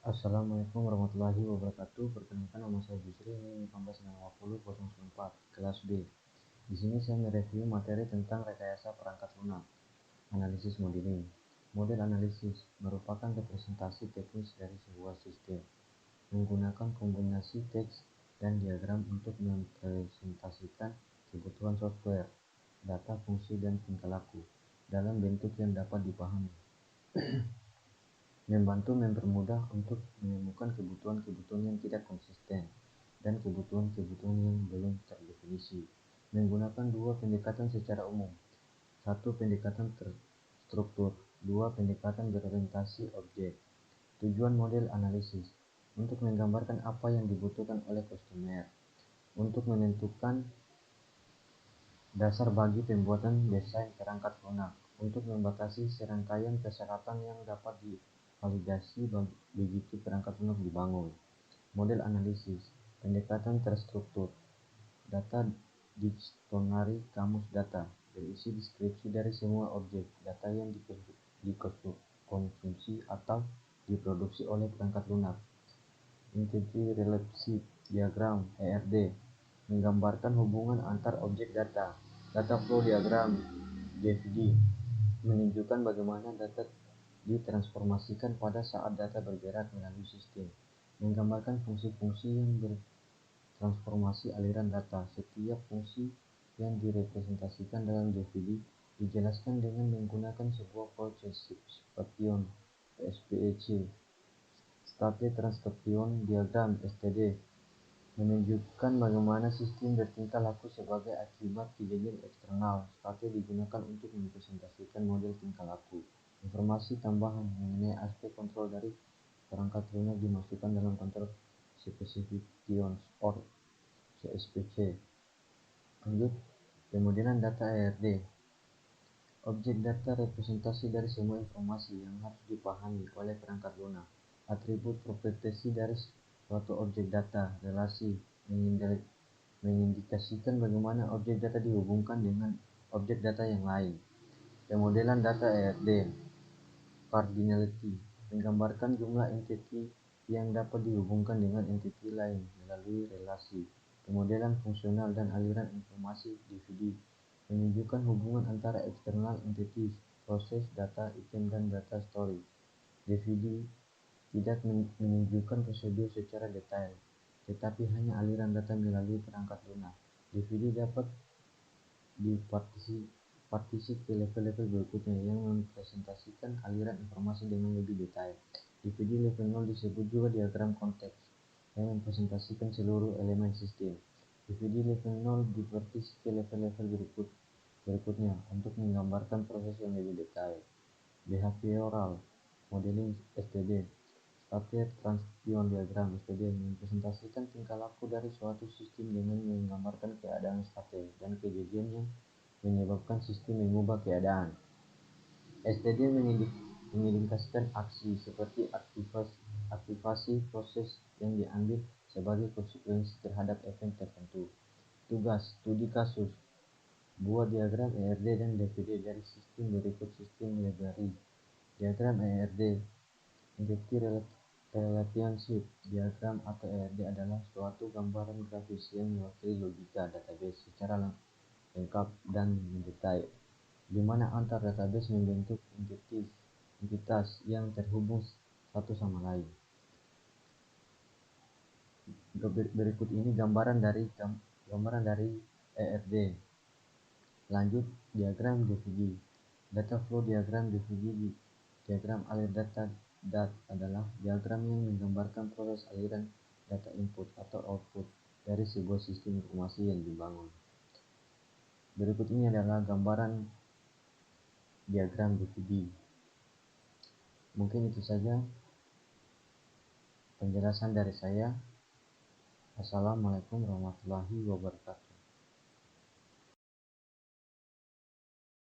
Assalamualaikum warahmatullahi wabarakatuh. Perkenalkan, nama saya Bisri, ini 1598004, kelas B. Di sini saya mereview materi tentang rekayasa perangkat lunak, analisis modeling. Model analisis merupakan representasi teknis dari sebuah sistem, menggunakan kombinasi teks dan diagram untuk merepresentasikan kebutuhan software, data, fungsi, dan tingkah laku dalam bentuk yang dapat dipahami. Membantu mempermudah untuk menemukan kebutuhan-kebutuhan yang tidak konsisten dan kebutuhan-kebutuhan yang belum terdefinisi. Menggunakan dua pendekatan secara umum. Satu, pendekatan terstruktur. Dua, pendekatan berorientasi objek. Tujuan model analisis untuk menggambarkan apa yang dibutuhkan oleh customer, untuk menentukan dasar bagi pembuatan desain perangkat lunak, untuk membatasi serangkaian persyaratan yang dapat divalidasi begitu perangkat lunak dibangun. Model analisis, pendekatan terstruktur. Data dictionary kamus data, berisi deskripsi dari semua objek data yang dikonsumsi atau diproduksi oleh perangkat lunak. Entity Relationship Diagram (ERD) menggambarkan hubungan antar objek data. Data Flow Diagram (DFD) menunjukkan bagaimana data ditransformasikan pada saat data bergerak melalui sistem. Menggambarkan fungsi-fungsi yang bertransformasi aliran data. Setiap fungsi yang direpresentasikan dalam DFD dijelaskan dengan menggunakan sebuah Process-Situation (PSPEC). State Transaction Diagram (STD) menunjukkan bagaimana sistem bertingkah laku sebagai akibat kejadian eksternal. State digunakan untuk merepresentasikan model tingkah laku. Informasi tambahan mengenai aspek kontrol dari perangkat lunak dimasukkan dalam kontrol specifications or CSPC. Lanjut, pemodelan data ERD. Objek data representasi dari semua informasi yang harus dipahami oleh perangkat lunak. Atribut properti dari suatu objek data. Relasi mengindikasikan bagaimana objek data dihubungkan dengan objek data yang lain. Pemodelan data ERD. Cardinality menggambarkan jumlah entiti yang dapat dihubungkan dengan entiti lain melalui relasi. Pemodelan fungsional dan aliran informasi DVD menunjukkan hubungan antara eksternal entities, proses, data, item, dan data storage. DVD tidak menunjukkan prosedur secara detail, tetapi hanya aliran data melalui perangkat lunak. DVD dapat dipartisi ke level-level berikutnya yang mempresentasikan aliran informasi dengan lebih detail. DVD level 0 disebut juga diagram konteks yang mempresentasikan seluruh elemen sistem. DVD level 0 dipartisi ke level-level berikutnya untuk menggambarkan proses yang lebih detail. Behavioral Modeling (STD). State Transaction Diagram (STD) mempresentasikan tingkah laku dari suatu sistem dengan menggambarkan keadaan state dan kejadian yang menyebabkan sistem mengubah keadaan. STD mengindikasikan aksi seperti aktivasi proses yang diambil sebagai konsekuensi terhadap event tertentu. Tugas studi kasus. Buat diagram ERD dan DVD dari sistem berikut sistem library. Diagram ERD. Entity Relationship Diagram atau ERD adalah suatu gambaran grafis yang mewakili logika database secara lengkap dan mendetail, di mana antar database membentuk entitas yang terhubung satu sama lain. Berikut ini gambaran dari ERD. Lanjut, diagram DVD. Data flow diagram DVD. Diagram alir data DAT adalah diagram yang menggambarkan proses aliran data input atau output dari sebuah sistem informasi yang dibangun. Berikut ini adalah gambaran diagram DVD. Mungkin itu saja penjelasan dari saya. Assalamualaikum warahmatullahi wabarakatuh.